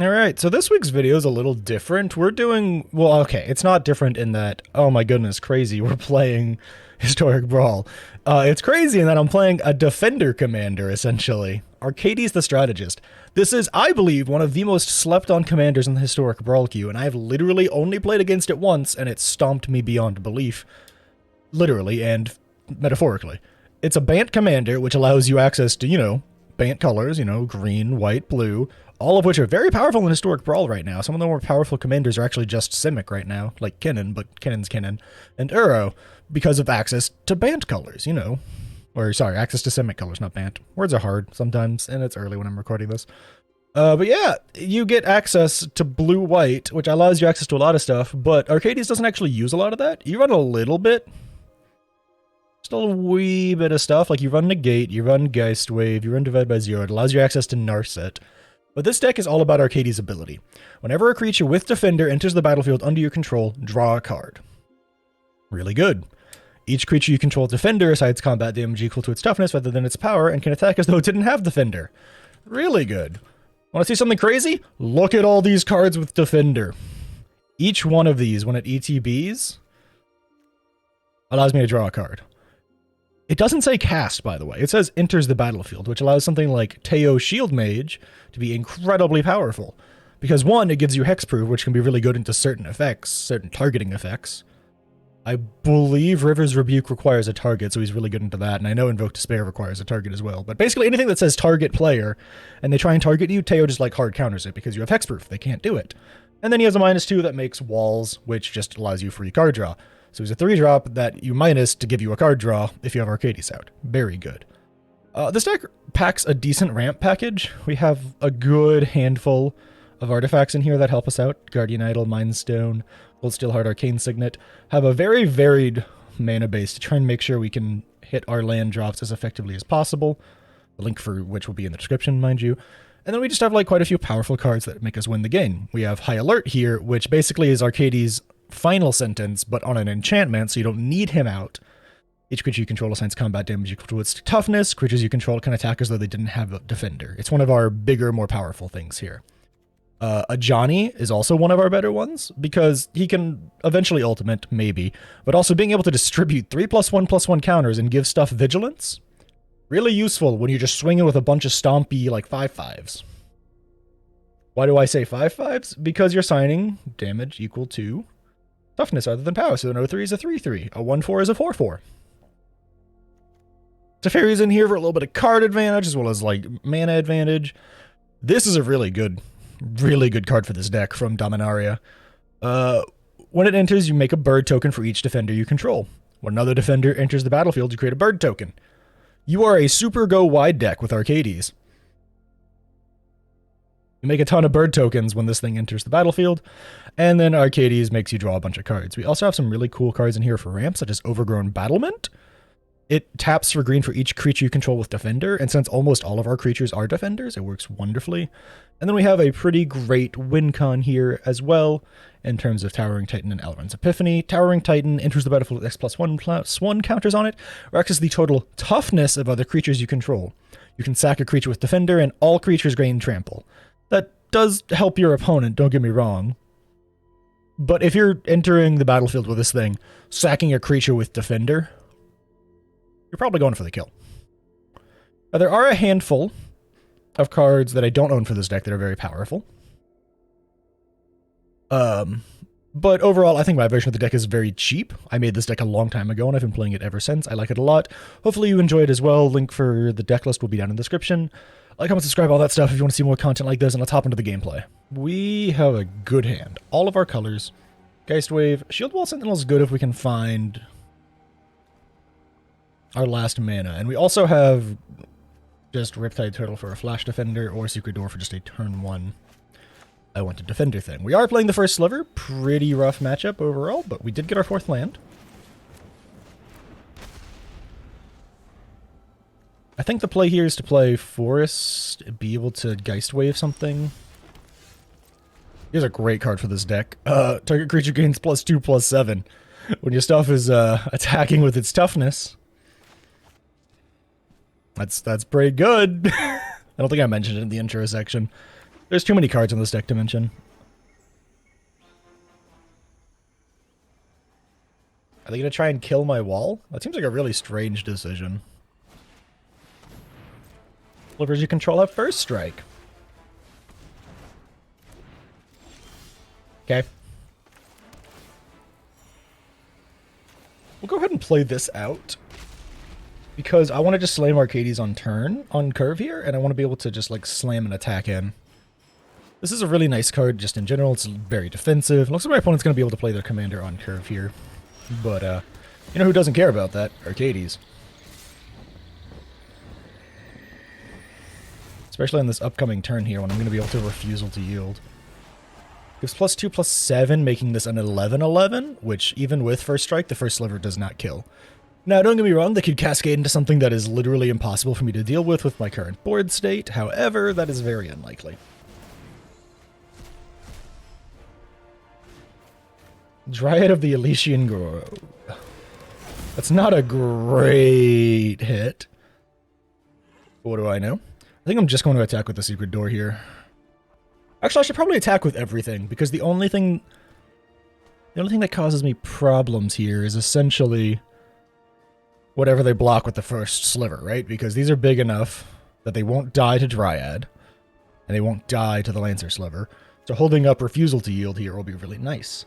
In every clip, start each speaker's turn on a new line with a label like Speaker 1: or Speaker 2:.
Speaker 1: Alright, so this week's video is a little different. We're doing, well, okay, it's not different in that, oh my goodness, crazy, we're playing Historic Brawl. It's crazy in that I'm playing a Defender commander, essentially. Arcades the Strategist. This is, I believe, one of the most slept-on commanders in the Historic Brawl queue, and I've literally only played against it once, and it stomped me beyond belief. Literally and metaphorically. It's a Bant commander, which allows you access to, Bant colors, green, white, blue, all of which are very powerful in Historic Brawl right now. Some of the more powerful commanders are actually just Simic right now, like Kinnan, but Kinnan's Kinnan, and Uro, because of access to Bant colors, Or, sorry, access to Simic colors, not Bant. Words are hard sometimes, and it's early when I'm recording this. But yeah, you get access to blue-white, which allows you access to a lot of stuff, but Arcades doesn't actually use a lot of that. You run a little bit. Just a wee bit of stuff, like you run Negate, you run Geist Wave, you run Divide by Zero. It allows you access to Narset. But this deck is all about Arcades' ability. Whenever a creature with Defender enters the battlefield under your control, draw a card. Really good. Each creature you control with Defender assigns combat damage equal to its toughness rather than its power and can attack as though it didn't have Defender. Really good. Want to see something crazy? Look at all these cards with Defender. Each one of these, when it ETBs, allows me to draw a card. It doesn't say cast, by the way. It says enters the battlefield, which allows something like Teo Shield Mage to be incredibly powerful. Because one, it gives you hexproof, which can be really good into certain effects, certain targeting effects. I believe River's Rebuke requires a target, so he's really good into that, and I know Invoke Despair requires a target as well. But basically anything that says target player, and they try and target you, Teo just hard counters it, because you have hexproof. They can't do it. And then he has a -2 that makes walls, which just allows you free card draw. So he's a 3-drop that you minus to give you a card draw if you have Arcades out. Very good. This deck packs a decent ramp package. We have a good handful of artifacts in here that help us out. Guardian Idol, Mind Stone, Gold Steelheart, Arcane Signet. Have a very varied mana base to try and make sure we can hit our land drops as effectively as possible. The link for which will be in the description, mind you. And then we just have quite a few powerful cards that make us win the game. We have High Alert here, which basically is Arcades' final sentence, but on an enchantment, so you don't need him out. Each creature you control assigns combat damage equal to its toughness. Creatures you control can attack as though they didn't have a Defender. It's one of our bigger, more powerful things here. A Johnny is also one of our better ones, because he can eventually ultimate, maybe, but also being able to distribute 3+1/+1 counters and give stuff vigilance. Really useful when you're just swinging with a bunch of stompy, 5/5s. Why do I say 5/5s? Because you're signing damage equal to toughness rather than power, so an 0-3 is a 3-3, a 1-4 is a 4-4. Teferi's in here for a little bit of card advantage, as well as, mana advantage. This is a really good card for this deck from Dominaria. When it enters, you make a bird token for each defender you control. When another defender enters the battlefield, you create a bird token. You are a super go-wide deck with Arcades. You make a ton of bird tokens when this thing enters the battlefield, and then Arcades makes you draw a bunch of cards. We also have some really cool cards in here for ramps, such as Overgrown Battlement. It taps for green for each creature you control with Defender, and since almost all of our creatures are Defenders, it works wonderfully. And then we have a pretty great win con here as well, in terms of Towering Titan and Elrond's Epiphany. Towering Titan enters the battlefield with X+1/+1 counters on it, or access the total toughness of other creatures you control. You can sack a creature with Defender, and all creatures gain Trample. That does help your opponent, don't get me wrong. But if you're entering the battlefield with this thing, sacking a creature with Defender, you're probably going for the kill. Now, there are a handful of cards that I don't own for this deck that are very powerful. But overall, I think my version of the deck is very cheap. I made this deck a long time ago, and I've been playing it ever since. I like it a lot. Hopefully you enjoy it as well. Link for the deck list will be down in the description. Like, comment, subscribe, all that stuff if you want to see more content like this, and let's hop into the gameplay. We have a good hand. All of our colors. Geist Wave. Shield Wall Sentinel is good if we can find our last mana. And we also have just Riptide Turtle for a Flash Defender, or Secret Door for just a turn 1 I want a Defender thing. We are playing the first Sliver. Pretty rough matchup overall, but we did get our 4th land. I think the play here is to play Forest, be able to Geist Wave something. Here's a great card for this deck. Target creature gains +2/+7 when your stuff is attacking with its toughness. That's pretty good. I don't think I mentioned it in the intro section. There's too many cards in this deck to mention. Are they going to try and kill my wall? That seems like a really strange decision. Slivers you control have first strike. Okay. We'll go ahead and play this out. Because I want to just slam Arcades on turn, on curve here, and I want to be able to just, like, slam an attack in. This is a really nice card just in general. It's very defensive. Looks like my opponent's going to be able to play their commander on curve here. But, you know who doesn't care about that? Arcades. Especially on this upcoming turn here when I'm going to be able to refusal to yield. Gives +2/+7, making this an 11/11, which even with first strike, the first sliver does not kill. Now, don't get me wrong, they could cascade into something that is literally impossible for me to deal with my current board state. However, that is very unlikely. Dryad of the Elysian Grove. That's not a great hit. What do I know? I think I'm just going to attack with the secret door here. Actually, I should probably attack with everything, because the only thing that causes me problems here is essentially whatever they block with the first sliver, right? Because these are big enough that they won't die to Dryad, and they won't die to the Lancer Sliver. So holding up refusal to yield here will be really nice.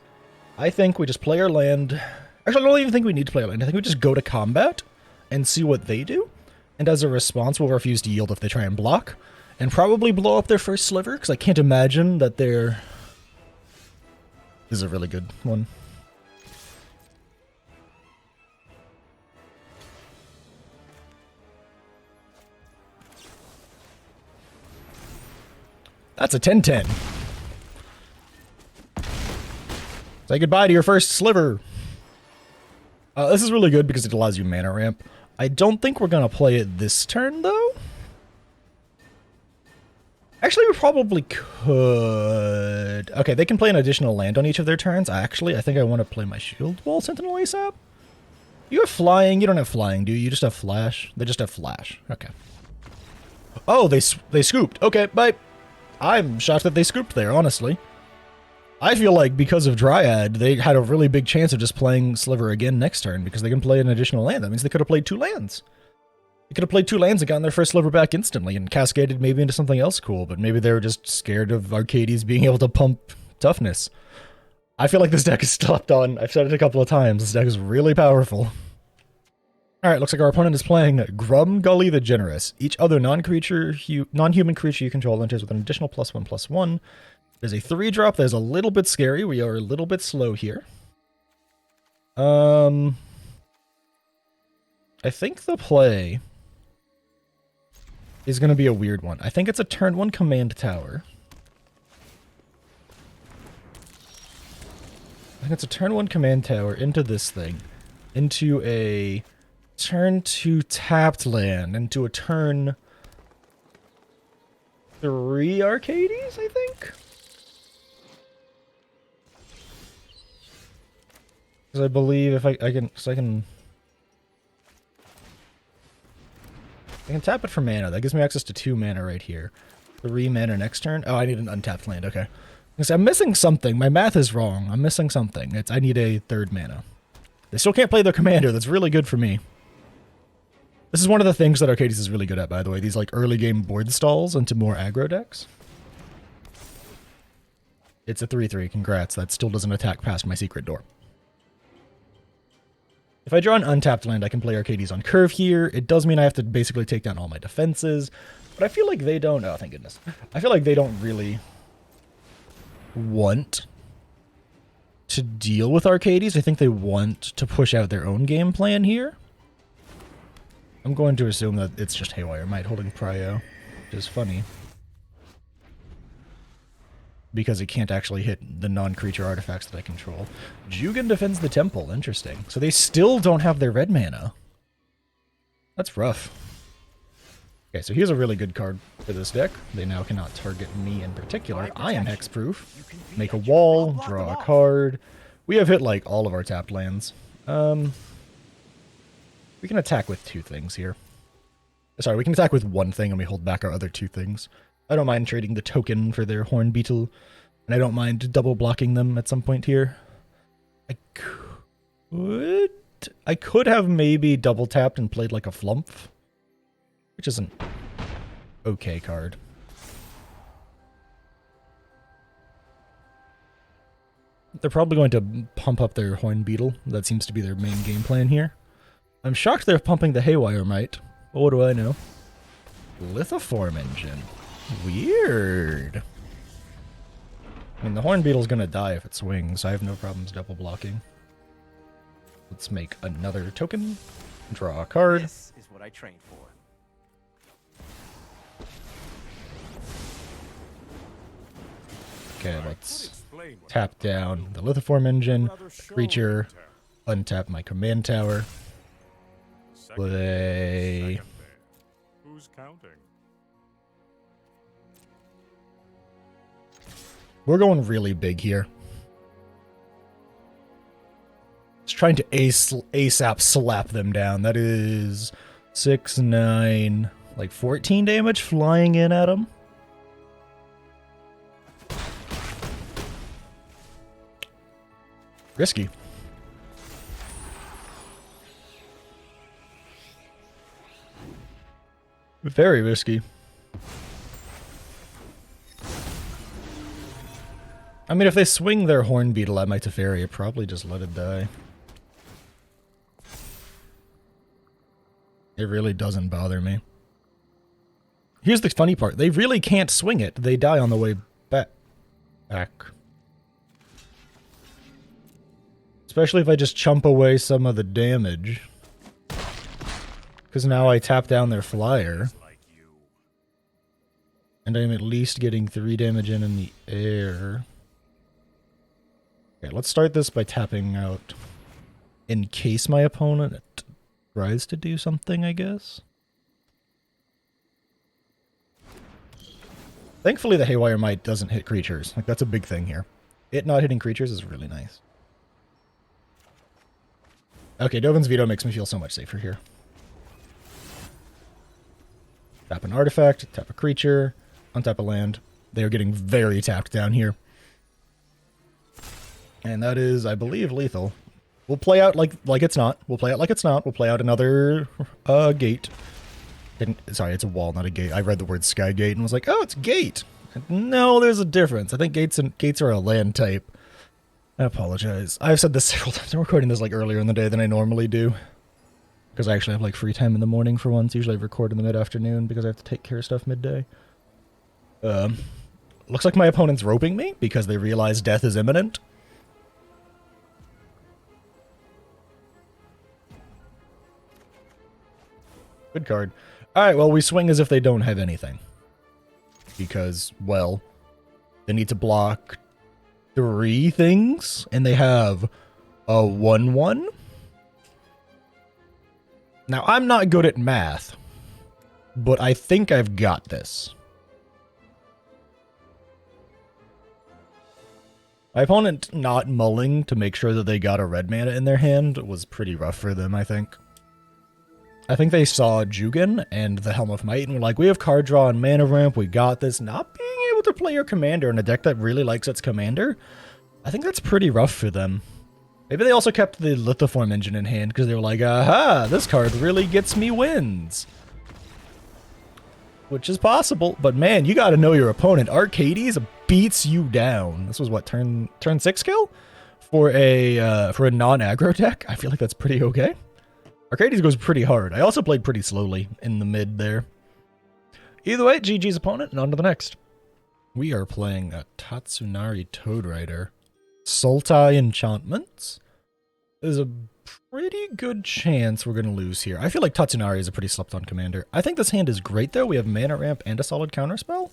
Speaker 1: I think we just play our land. Actually, I don't even think we need to play our land. I think we just go to combat and see what they do. And as a response, we'll refuse to yield if they try and block. And probably blow up their first sliver, because I can't imagine that they're... This is a really good one. That's a 10-10. Say goodbye to your first sliver. This is really good because it allows you mana ramp. I don't think we're going to play it this turn, though. Actually, we probably could. Okay, they can play an additional land on each of their turns. I think I want to play my Shield Wall Sentinel ASAP. You have flying. You don't have flying, do you? You just have flash. They just have flash. Okay. Oh, they scooped. Okay, bye. I'm shocked that they scooped there, honestly. I feel like because of Dryad, they had a really big chance of just playing Sliver again next turn because they can play an additional land. That means they could have played 2 lands. They could have played 2 lands and gotten their first Sliver back instantly and cascaded maybe into something else cool, but maybe they were just scared of Arcades being able to pump toughness. I feel like this deck is slept on. I've said it a couple of times. This deck is really powerful. Alright, looks like our opponent is playing Grum Gully the Generous. Each other non-human creature you control enters with an additional +1/+1. There's a 3-drop that is a little bit scary. We are a little bit slow here. I think the play is going to be a weird one. I think it's a turn 1 command tower. I think it's a turn 1 command tower into this thing. Into a turn 2 tapped land. Into a turn 3 Arcades, I think? Because I believe if I can tap it for mana. That gives me access to 2 mana right here. 3 mana next turn. Oh, I need an untapped land. Okay. I'm missing something. My math is wrong. I'm missing something. I need a 3rd mana. They still can't play their commander. That's really good for me. This is one of the things that Arcades is really good at, by the way. These like early game board stalls into more aggro decks. It's a 3/3. Congrats. That still doesn't attack past my secret door. If I draw an untapped land, I can play Arcades on curve here. It does mean I have to basically take down all my defenses. But I feel like they don't... Oh, thank goodness. I feel like they don't really want to deal with Arcades. I think they want to push out their own game plan here. I'm going to assume that it's just Haywire Might holding Prio, which is funny. Because it can't actually hit the non-creature artifacts that I control. Jugan defends the temple. Interesting. So they still don't have their red mana. That's rough. Okay, so here's a really good card for this deck. They now cannot target me in particular. I am hexproof. Make a wall, draw a card. We have hit like all of our tapped lands. We can attack with 2 things here. Sorry, we can attack with 1 thing and we hold back our other 2 things. I don't mind trading the token for their Horn Beetle, and I don't mind double blocking them at some point here. I could have maybe double tapped and played like a Flump, which is an okay card. They're probably going to pump up their Horn Beetle. That seems to be their main game plan here. I'm shocked they're pumping the Haywire Mite. But what do I know? Lithoform Engine. Weird. I mean, the Horn Beetle's gonna die if it swings, so I have no problems double blocking. Let's make another token. Draw a card.
Speaker 2: This is what I trained for.
Speaker 1: Okay, let's tap down the Lithoform Engine, creature, untap my command tower. Play.
Speaker 3: Who's counting?
Speaker 1: We're going really big here. Just trying to ASAP slap them down. That is 6, 9, like 14 damage flying in at them. Risky. Very risky. I mean, if they swing their Horn Beetle at my Teferi, probably just let it die. It really doesn't bother me. Here's the funny part. They really can't swing it. They die on the way back. Especially if I just chump away some of the damage. Because now I tap down their flyer. And I'm at least getting 3 damage in the air. Okay, let's start this by tapping out. In case my opponent tries to do something, I guess. Thankfully the Haywire Mite doesn't hit creatures. Like, that's a big thing here. It not hitting creatures is really nice. Okay, Dovin's Veto makes me feel so much safer here. Tap an artifact, tap a creature, untap a land. They are getting very tapped down here. And that is, I believe, lethal. We'll play out like it's not. We'll play out like it's not. We'll play out another gate. Sorry, it's a wall, not a gate. I read the word sky gate and was like, oh, it's gate. No, there's a difference. I think gates are a land type. I apologize. I've said this several times. I'm recording this like earlier in the day than I normally do. Because I actually have like free time in the morning for once. Usually I record in the mid-afternoon because I have to take care of stuff midday. Looks like my opponent's roping me because they realize death is imminent. Good card. Alright, well, we swing as if they don't have anything. Because, well, they need to block 3 things, and they have a 1/1. Now, I'm not good at math, but I think I've got this. My opponent not mulling to make sure that they got a red mana in their hand was pretty rough for them, I think. I think they saw Jugen and the Helm of Might and were like, we have card draw and mana ramp, we got this. Not being able to play your commander in a deck that really likes its commander, I think that's pretty rough for them. Maybe they also kept the Lithoform Engine in hand because they were like, aha, this card really gets me wins. Which is possible, but man, you gotta know your opponent. Arcades beats you down. This was what, turn 6 kill? For a non-aggro deck? I feel like that's pretty okay. Arcades goes pretty hard. I also played pretty slowly in the mid there. Either way, GG's opponent, and on to the next. We are playing a Tatsunari Toad Rider. Sultai Enchantments. There's a pretty good chance we're going to lose here. I feel like Tatsunari is a pretty slept-on commander. I think this hand is great, though. We have mana ramp and a solid counterspell.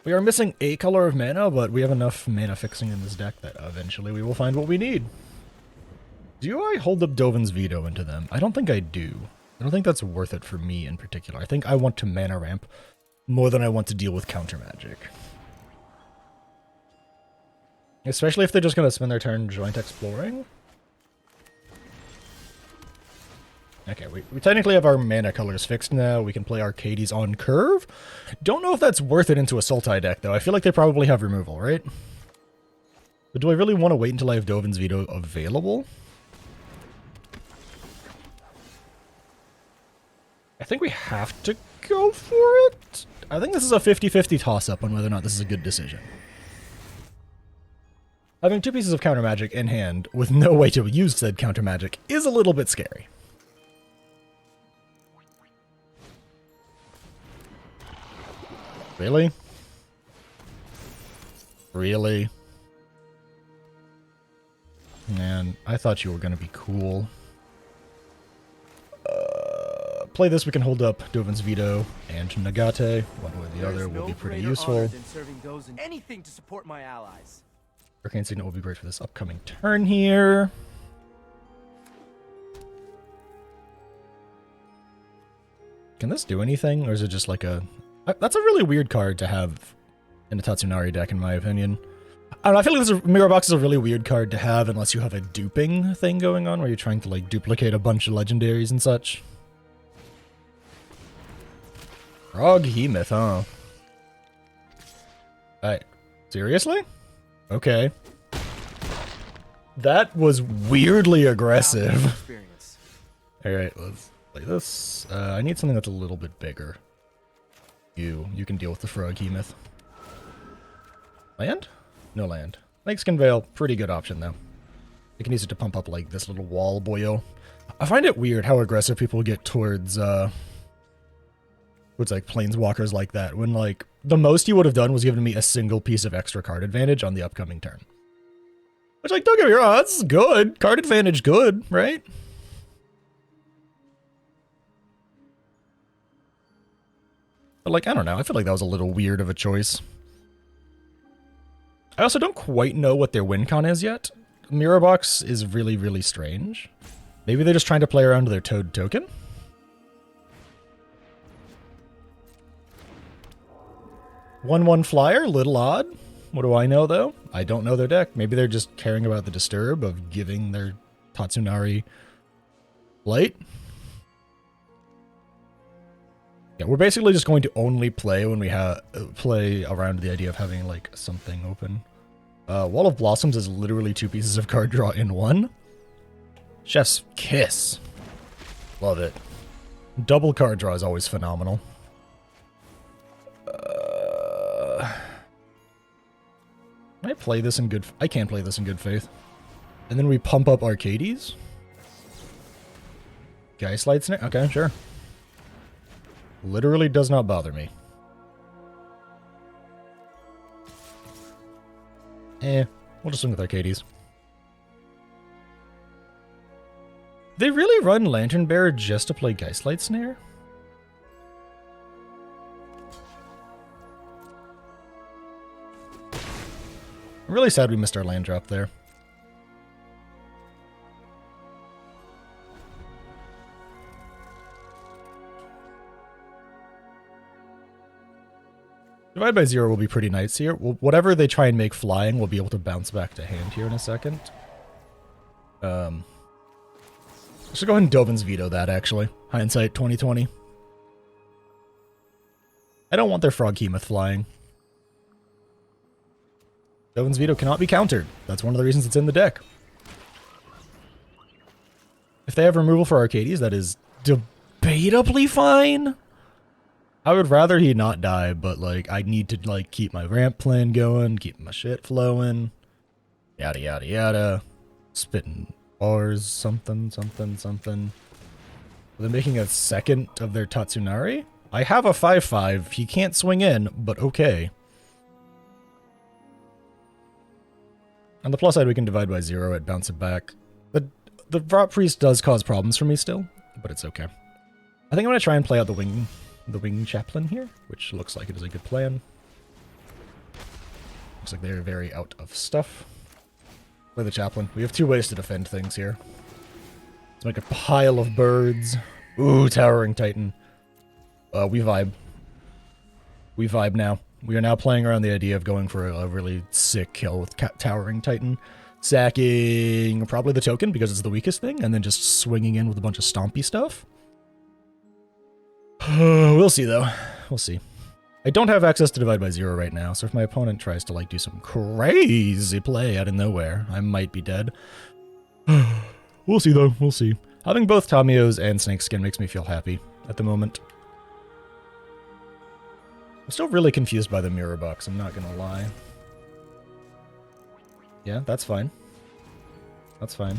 Speaker 1: We are missing a color of mana, but we have enough mana fixing in this deck that eventually we will find what we need. Do I hold up Dovin's Veto into them? I don't think I do. I don't think that's worth it for me in particular. I think I want to mana ramp more than I want to deal with counter magic. Especially if they're just going to spend their turn joint exploring. Okay, we technically have our mana colors fixed now. We can play Arcades on curve. Don't know if that's worth it into a Sultai deck, though. I feel like they probably have removal, right? But do I really want to wait until I have Dovin's Veto available? I think we have to go for it. I think this is a 50-50 toss-up on whether or not this is a good decision. Having 2 pieces of counter magic in hand with no way to use said counter magic is a little bit scary. Really? Really? Man, I thought you were going to be cool. Play this, we can hold up Dovin's Veto and Nagate. One way or the other will be pretty useful.
Speaker 2: Anything to support my allies.
Speaker 1: Arcane Signet will be great for this upcoming turn here. Can this do anything, or is it just like a... That's a really weird card to have in a Tatsunari deck, in my opinion. I don't know, I feel like this Mirror Box is a really weird card to have unless you have a duping thing going on, where you're trying to, like, duplicate a bunch of legendaries and such. Froghemoth, huh? Alright. Seriously? Okay. That was weirdly aggressive. Alright, let's play this. I need something that's a little bit bigger. You can deal with the Froghemoth. Land? No land. Snakeskin Veil, pretty good option though. You can use it to pump up like this little wall boyo. I find it weird how aggressive people get towards like planeswalkers like that, when like the most you would have done was given me a single piece of extra card advantage on the upcoming turn. Which, like, don't get me wrong, that's good. Card advantage good, right? But like, I don't know, I feel like that was a little weird of a choice. I also don't quite know what their win con is yet. Mirror Box is really, really strange. Maybe they're just trying to play around with their Toad token? 1/1 flyer, little odd. What do I know, though? I don't know their deck. Maybe they're just caring about the disturb of giving their Tatsunari light. Yeah, we're basically just going to only play when we play around the idea of having, like, something open. Wall of Blossoms is literally 2 pieces of card draw in 1. Chef's Kiss. Love it. Double card draw is always phenomenal. Can I play this in good... I can play this in good faith. And then we pump up Arcades. Geistlight Snare? Okay, sure. Literally does not bother me. We'll just swing with Arcades. They really run Lantern Bearer just to play Geistlight Snare? I'm really sad we missed our land drop there. Divide by 0 will be pretty nice here. Whatever they try and make flying, we'll be able to bounce back to hand here in a second. I should go ahead and Dovin's Veto that, actually. Hindsight 2020. I don't want their Froghemoth flying. Dovin's Veto cannot be countered. That's one of the reasons it's in the deck. If they have removal for Arcades, that is debatably fine. I would rather he not die, but, like, I need to, like, keep my ramp plan going, keep my shit flowing. Yada, yada, yada. Spitting bars, something. They're making a second of their Tatsunari? I have a 5/5. He can't swing in, but okay. On the plus side, we can divide by 0 it, bounce it back. The Vrot Priest does cause problems for me still, but it's okay. I think I'm going to try and play out the Wing Chaplain here, which looks like it is a good plan. Looks like they're very out of stuff. Play the Chaplain. We have 2 ways to defend things here. Let's make a pile of birds. Ooh, Towering Titan. We vibe. We vibe now. We are now playing around the idea of going for a really sick kill with Towering Titan. Sacking probably the token because it's the weakest thing, and then just swinging in with a bunch of stompy stuff. We'll see, though. We'll see. I don't have access to Divide by Zero right now, so if my opponent tries to, like, do some crazy play out of nowhere, I might be dead. We'll see, though. We'll see. Having both Tamiyo's and Snakeskin makes me feel happy at the moment. I'm still really confused by the mirror box, I'm not gonna lie. Yeah, that's fine. That's fine.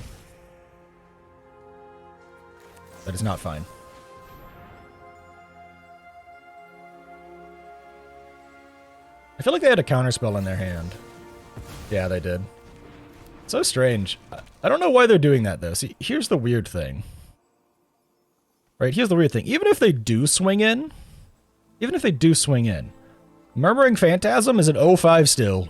Speaker 1: That is not fine. I feel like they had a counterspell in their hand. Yeah, they did. So strange. I don't know why they're doing that, though. See, here's the weird thing. Right, here's the weird thing. Even if they do swing in, Murmuring Phantasm is an 0-5 still.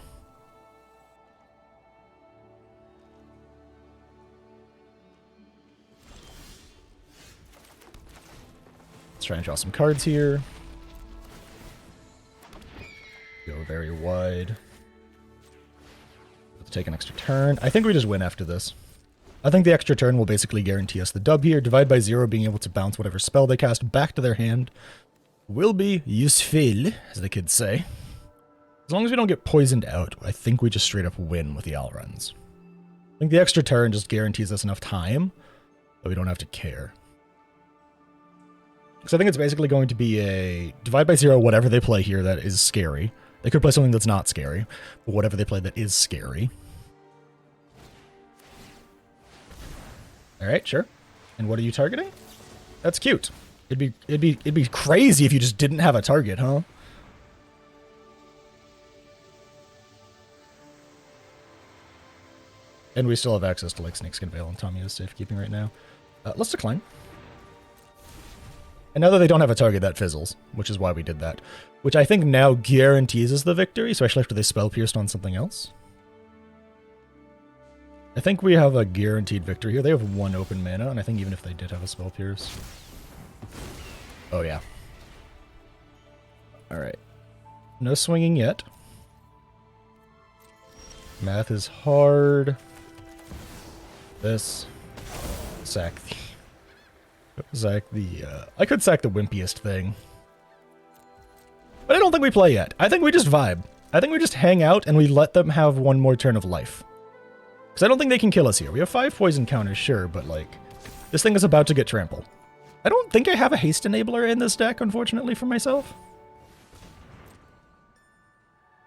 Speaker 1: Let's try and draw some cards here. Go very wide. Let's take an extra turn. I think we just win after this. I think the extra turn will basically guarantee us the dub here. Divide by Zero, being able to bounce whatever spell they cast back to their hand, will be useful, as the kids say. As long as we don't get poisoned out, I think we just straight up win with the Alruns. I think the extra turn just guarantees us enough time that we don't have to care. Because I think it's basically going to be a Divide by Zero, whatever they play here that is scary. They could play something that's not scary, but whatever they play that is scary. Alright, sure. And what are you targeting? That's cute. It'd be crazy if you just didn't have a target, huh? And we still have access to like Snakeskin Veil and Tamiyo's safekeeping right now. Let's decline. And now that they don't have a target, that fizzles, which is why we did that. Which I think now guarantees us the victory, especially after they spell pierced on something else. I think we have a guaranteed victory here. They have 1 open mana, and I think even if they did have a spell pierce. Oh yeah. Alright. No swinging yet. Math is hard. This. Sack the... I could sack the wimpiest thing. But I don't think we play yet. I think we just vibe. I think we just hang out and we let them have 1 more turn of life. Because I don't think they can kill us here. We have 5 poison counters, sure, but like... This thing is about to get trampled. I don't think I have a haste enabler in this deck, unfortunately, for myself.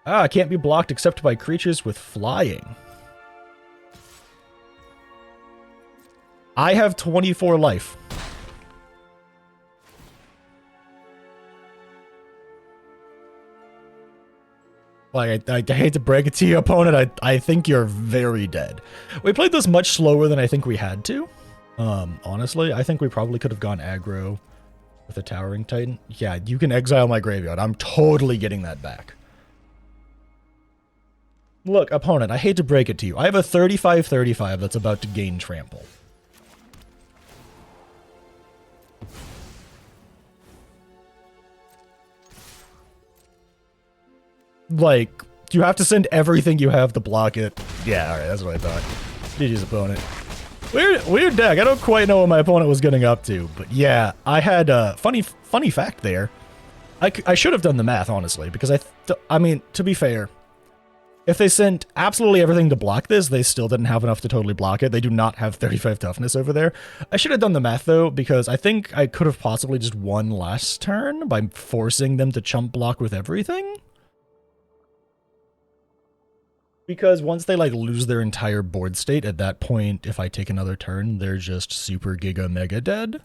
Speaker 1: Ah, can't be blocked except by creatures with flying. I have 24 life. Like, I hate to break it to you, opponent, I think you're very dead. We played this much slower than I think we had to. Honestly, I think we probably could have gone aggro with a Towering Titan. Yeah, you can exile my graveyard. I'm totally getting that back. Look, opponent, I hate to break it to you. I have a 35-35 that's about to gain trample. Like, you have to send everything you have to block it. Yeah, alright, that's what I thought. GG's opponent. Weird deck. I don't quite know what my opponent was getting up to, but yeah, I had a funny fact there. I should have done the math, honestly, because I mean, to be fair, if they sent absolutely everything to block this, they still didn't have enough to totally block it. They do not have 35 toughness over there. I should have done the math, though, because I think I could have possibly just won last turn by forcing them to chump block with everything. Because once they, like, lose their entire board state, at that point, if I take another turn, they're just super giga mega dead.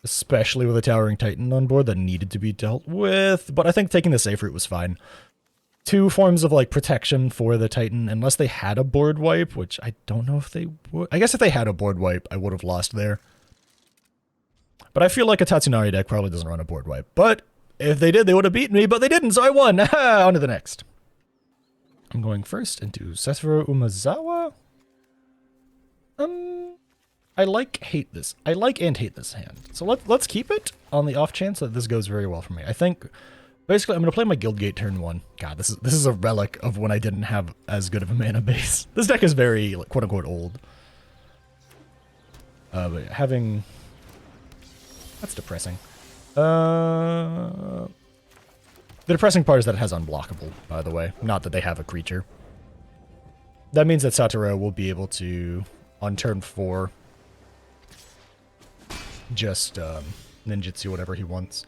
Speaker 1: Especially with a Towering Titan on board that needed to be dealt with. But I think taking the safe route was fine. 2 forms of, like, protection for the Titan, unless they had a board wipe, which I don't know if they would. I guess if they had a board wipe, I would have lost there. But I feel like a Tatsunari deck probably doesn't run a board wipe. But if they did, they would have beaten me, but they didn't, so I won! On to the next. I'm going first into Sesero Umezawa. I like and hate this hand. So let's keep it on the off chance that this goes very well for me. I think Basically, I'm gonna play my Guildgate turn 1. God, this is a relic of when I didn't have as good of a mana base. This deck is very, like, quote-unquote old. But having... That's depressing. The depressing part is that it has unblockable, by the way. Not that they have a creature. That means that Satoru will be able to, on turn 4, just ninjutsu whatever he wants.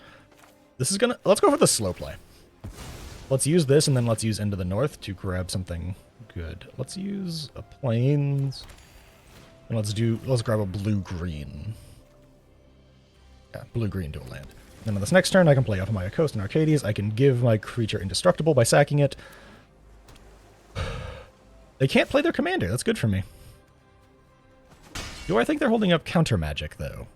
Speaker 1: This is gonna... Let's go for the slow play. Let's use this, and then let's use Into the North to grab something good. Let's use a Plains, and let's grab a blue-green. Yeah, blue-green to a land. Then on this next turn, I can play off of my Coast and Arcades. I can give my creature indestructible by sacking it. They can't play their commander. That's good for me. Do I think they're holding up counter magic, though?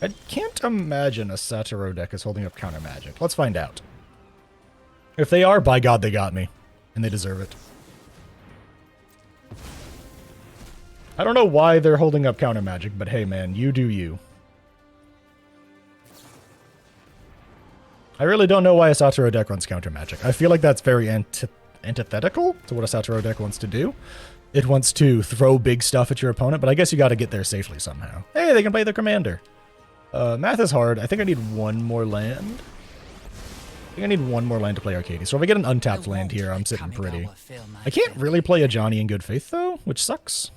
Speaker 1: I can't imagine a Satoru deck is holding up counter magic. Let's find out. If they are, by God, they got me. And they deserve it. I don't know why they're holding up counter magic, but hey, man, you do you. I really don't know why a Satoru deck runs counter magic. I feel like that's very antithetical to what a Satoru deck wants to do. It wants to throw big stuff at your opponent, but I guess you got to get there safely somehow. Hey, they can play their commander. Math is hard. I think I need one more land. I think I need one more land to play Arcades. So if I get an untapped land here, I'm sitting pretty. I can't really play a Johnny in good faith, though, which sucks.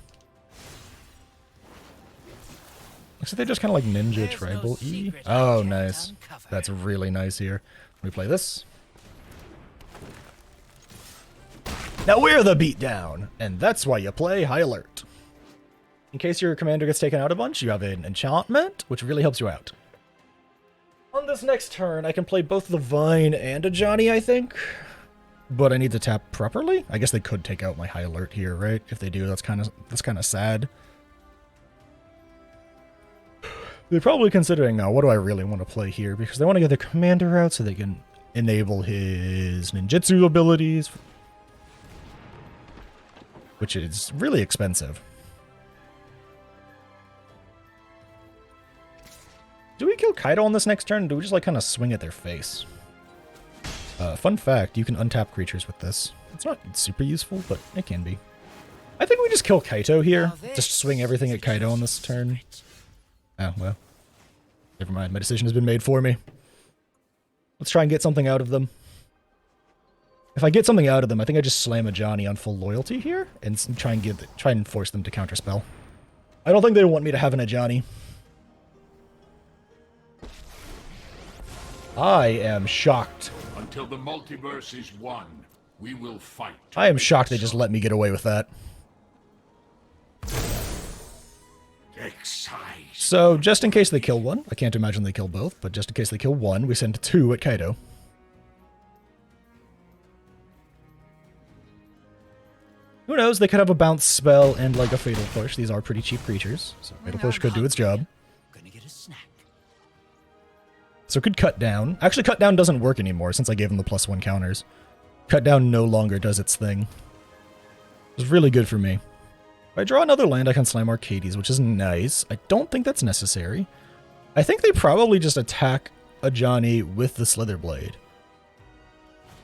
Speaker 1: Looks like they just kind of like Ninja Tribal E. Oh, nice. That's really nice here. Let me play this. Now we're the beatdown, and that's why you play High Alert. In case your commander gets taken out a bunch, you have an enchantment, which really helps you out. On this next turn, I can play both the Vine and a Johnny, I think. But I need to tap properly. I guess they could take out my High Alert here, right? If they do, that's kind of sad. They're probably considering now, what do I really want to play here? Because they want to get their commander out so they can enable his ninjutsu abilities, which is really expensive. Do we kill Kaido on this next turn, or do we just like kind of swing at their face? Fun fact, you can untap creatures with this. It's not super useful, but it can be. I think we just kill Kaito here. Just swing everything at Kaido on this turn. Oh, well. Never mind, my decision has been made for me. Let's try and get something out of them. If I get something out of them, I think I just slam a Johnny on full loyalty here and try and force them to counterspell. I don't think they want me to have an Ajani. I am shocked.
Speaker 4: Until the multiverse is won, we will fight.
Speaker 1: I am shocked they just let me get away with that.
Speaker 4: Excise.
Speaker 1: So, just in case they kill one, I can't imagine they kill both, but just in case they kill one, we send 2 at Kaido. Who knows, they could have a bounce spell and like a Fatal Push. These are pretty cheap creatures, so Fatal Push could do its job.
Speaker 2: Gonna get a snack.
Speaker 1: So it could Cut Down. Actually, Cut Down doesn't work anymore since I gave them the +1 counters. Cut Down no longer does its thing. It's really good for me. If I draw another land, I can slam Arcades, which is nice. I don't think that's necessary. I think they probably just attack a Johnny with the Slither Blade.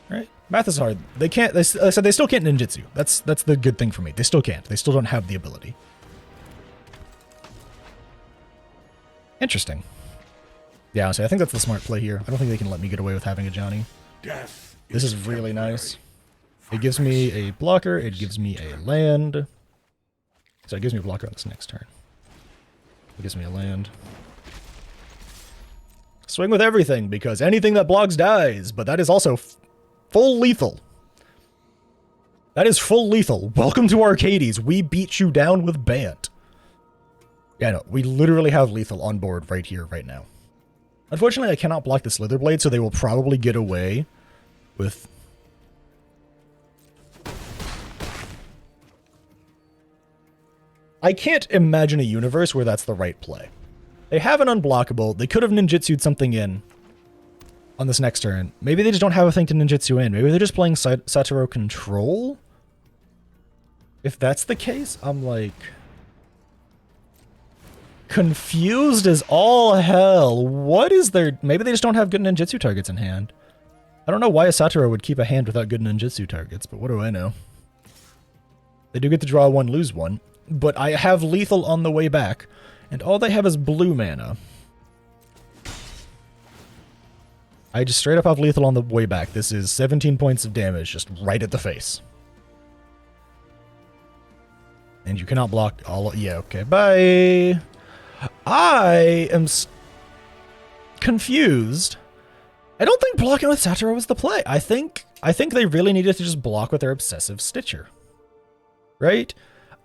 Speaker 1: Right? Math is hard. They can't. They said they still can't ninjutsu. That's the good thing for me. They still can't. They still don't have the ability. Interesting. Yeah, honestly, I think that's the smart play here. I don't think they can let me get away with having a Johnny.
Speaker 4: Death
Speaker 1: This is really nice. It gives me a blocker. It gives me a land. So it gives me a blocker on this next turn. It gives me a land. Swing with everything, because anything that blocks dies, but that is also full lethal. That is full lethal. Welcome to Arcades. We beat you down with Bant. Yeah, no, we literally have lethal on board right here, right now. Unfortunately, I cannot block the Slither Blade, so they will probably get away with... I can't imagine a universe where that's the right play. They have an unblockable. They could have ninjutsu'd something in on this next turn. Maybe they just don't have a thing to ninjutsu in. Maybe they're just playing Satoru Control? If that's the case, I'm like... confused as all hell. What is their... Maybe they just don't have good ninjutsu targets in hand. I don't know why a Satoru would keep a hand without good ninjutsu targets, but what do I know? They do get to draw one, lose one, but I have lethal on the way back, and all they have is blue mana. I just straight up have lethal on the way back. This is 17 points of damage, just right at the face. And you cannot block all... Yeah, okay, bye! I am confused. I don't think blocking with Satoru was the play. I think they really needed to just block with their Obsessive Stitcher. Right?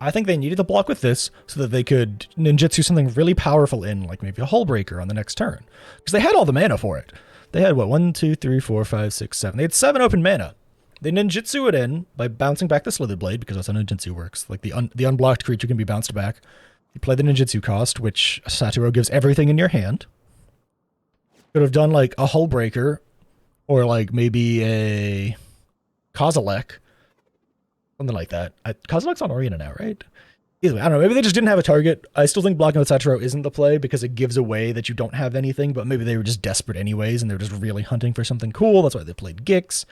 Speaker 1: I think they needed to block with this so that they could ninjutsu something really powerful in, like maybe a Hullbreaker on the next turn. Because they had all the mana for it. They had, what, 1, 2, 3, 4, 5, 6, 7. They had 7 open mana. They ninjutsu it in by bouncing back the Slither Blade, because that's how ninjutsu works. Like, the unblocked creature can be bounced back. You play the ninjutsu cost, which Satoru gives everything in your hand. Could have done, like, a Hullbreaker, or, like, maybe a Kozilek. Something like that. Kozilek's on Arena now, right? Either way, I don't know. Maybe they just didn't have a target. I still think blocking with Satoru isn't the play because it gives away that you don't have anything, but maybe they were just desperate anyways and they're just really hunting for something cool. That's why they played Gix.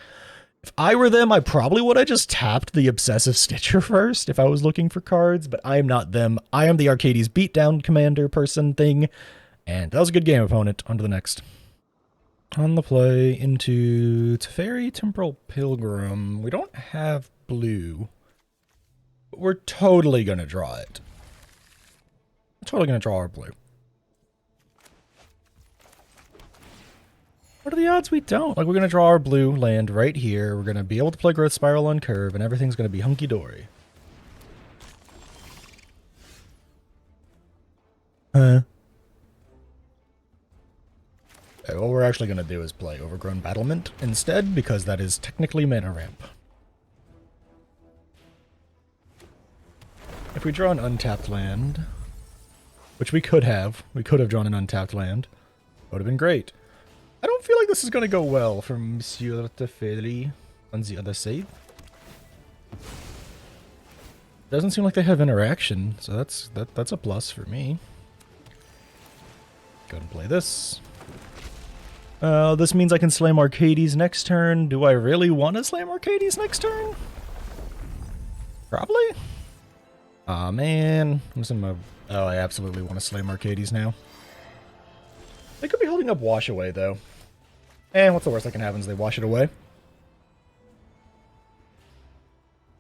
Speaker 1: If I were them, I probably would have just tapped the Obsessive Stitcher first if I was looking for cards, but I am not them. I am the Arcades beatdown commander person thing, and that was a good game, opponent. On to the next. On the play into Teferi Temporal Pilgrim. We don't have blue. But we're totally going to draw it. We're totally going to draw our blue. What are the odds we don't? Like, we're going to draw our blue land right here. We're going to be able to play Growth Spiral on curve, and everything's going to be hunky-dory. Huh? Okay, what we're actually going to do is play Overgrown Battlement instead, because that is technically mana ramp. If we draw an untapped land, which we could have drawn an untapped land, would have been great. I don't feel like this is going to go well for Monsieur Teferi on the other side. Doesn't seem like they have interaction, so that's a plus for me. Go ahead and play this. This means I can Slam Arcades next turn. Do I really want to Slam Arcades next turn? Probably. Aw, man. Oh, I absolutely want to Slam Arcades now. They could be holding up Wash Away, though. And what's the worst that can happen is they wash it away.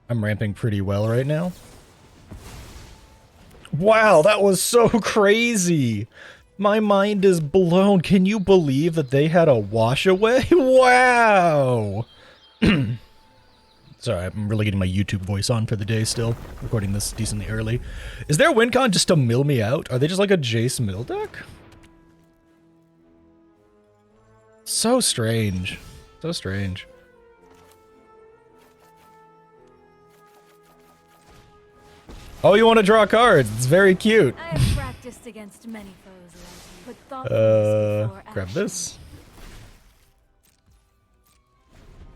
Speaker 1: I'm ramping pretty well right now. Wow, that was so crazy! My mind is blown. Can you believe that they had a wash away? Wow! Sorry, I'm really getting my YouTube voice on for the day still. Recording this decently early. Is there a win con just to mill me out? Are they just like a Jace mill deck? So strange. So strange. Oh, you want to draw cards? It's very cute.
Speaker 5: I have practiced against many foes like you, but
Speaker 1: grab this.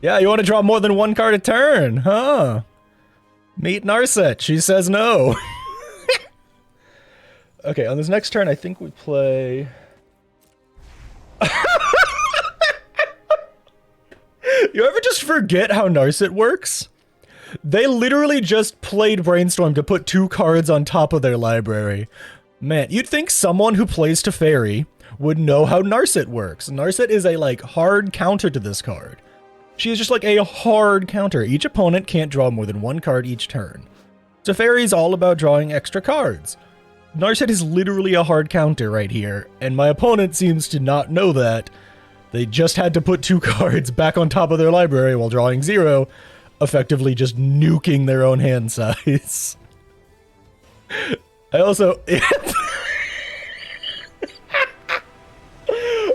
Speaker 1: Yeah, you want to draw more than one card a turn, huh? Meet Narset. She says no. Okay, on this next turn, I think we play... You ever just forget how Narset works? They literally just played Brainstorm to put 2 cards on top of their library. Man, you'd think someone who plays Teferi would know how Narset works. Narset is a, like, hard counter to this card. She is just like a hard counter. Each opponent can't draw more than 1 card each turn. Teferi is all about drawing extra cards. Narset is literally a hard counter right here, and my opponent seems to not know that. They just had to put 2 cards back on top of their library while drawing 0, effectively just nuking their own hand size. I also...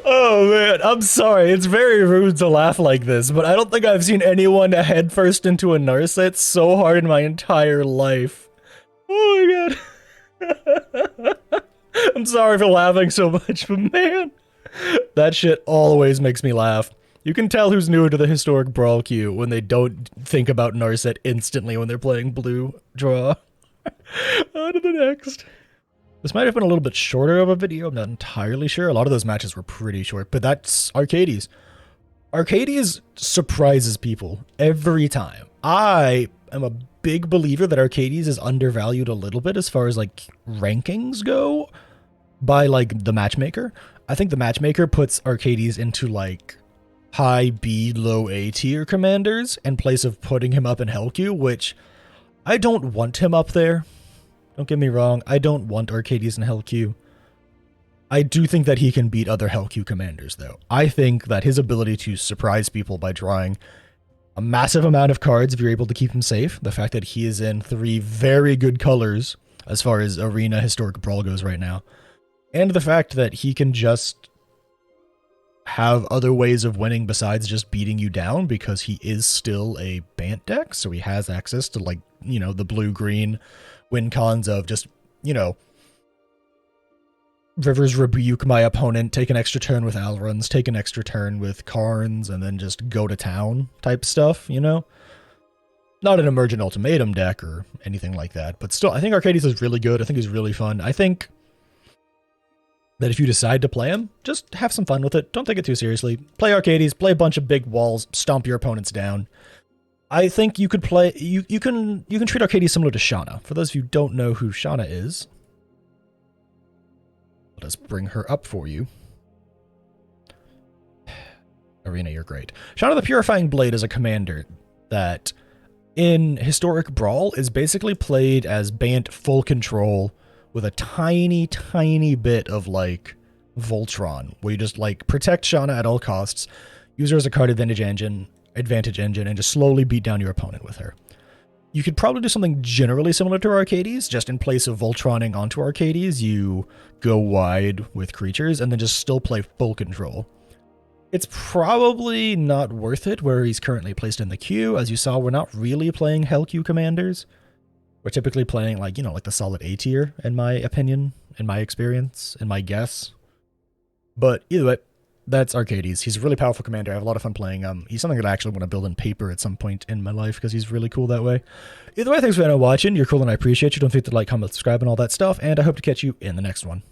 Speaker 1: Oh man, I'm sorry, it's very rude to laugh like this, but I don't think I've seen anyone headfirst into a Narset so hard in my entire life. Oh my god. I'm sorry for laughing so much, but man, that shit always makes me laugh. You can tell who's new to the historic brawl queue when they don't think about Narset instantly when they're playing blue draw. On to the next. This might have been a little bit shorter of a video, I'm not entirely sure. A lot of those matches were pretty short, but that's Arcades. Arcades surprises people every time. I am a big believer that Arcades is undervalued a little bit as far as like rankings go by like the matchmaker. I think the matchmaker puts Arcades into like high B, low A tier commanders in place of putting him up in Hell Q, which I don't want him up there. Don't get me wrong. I don't want Arcades in Hell Q. I do think that he can beat other Hell Q commanders, though. I think that his ability to surprise people by drawing a massive amount of cards, if you're able to keep him safe, the fact that he is in 3 very good colors as far as Arena Historic Brawl goes right now, and the fact that he can just have other ways of winning besides just beating you down because he is still a Bant deck, so he has access to, like, you know, the blue-green win cons of just, you know, Rivers rebuke my opponent, take an extra turn with Alruns, take an extra turn with Karns, and then just go to town type stuff, you know? Not an Emergent Ultimatum deck or anything like that, but still, I think Arcades is really good. I think he's really fun. I think that if you decide to play him, just have some fun with it. Don't take it too seriously. Play Arcades, play a bunch of big walls, stomp your opponents down. I think you could play, you can treat Arcades similar to Shauna. For those of you who don't know who Shauna is, let us bring her up for you. Arena, you're great. Shauna the Purifying Blade is a commander that in Historic Brawl is basically played as Bant full control with a tiny, tiny bit of like Voltron, where you just like protect Shauna at all costs, use her as a card advantage engine, and just slowly beat down your opponent with her. You could probably do something generally similar to Arcades, just in place of Voltroning onto Arcades, you go wide with creatures and then just still play full control. It's probably not worth it where he's currently placed in the queue. As you saw, we're not really playing Hell Q commanders. We're typically playing like, you know, like the solid A tier, in my opinion, in my experience, in my guess. But either way, that's Arcades. He's a really powerful commander. I have a lot of fun playing him. He's something that I actually want to build in paper at some point in my life because he's really cool that way. Either way, thanks for watching. You're cool and I appreciate you. Don't forget to like, comment, subscribe, and all that stuff. And I hope to catch you in the next one.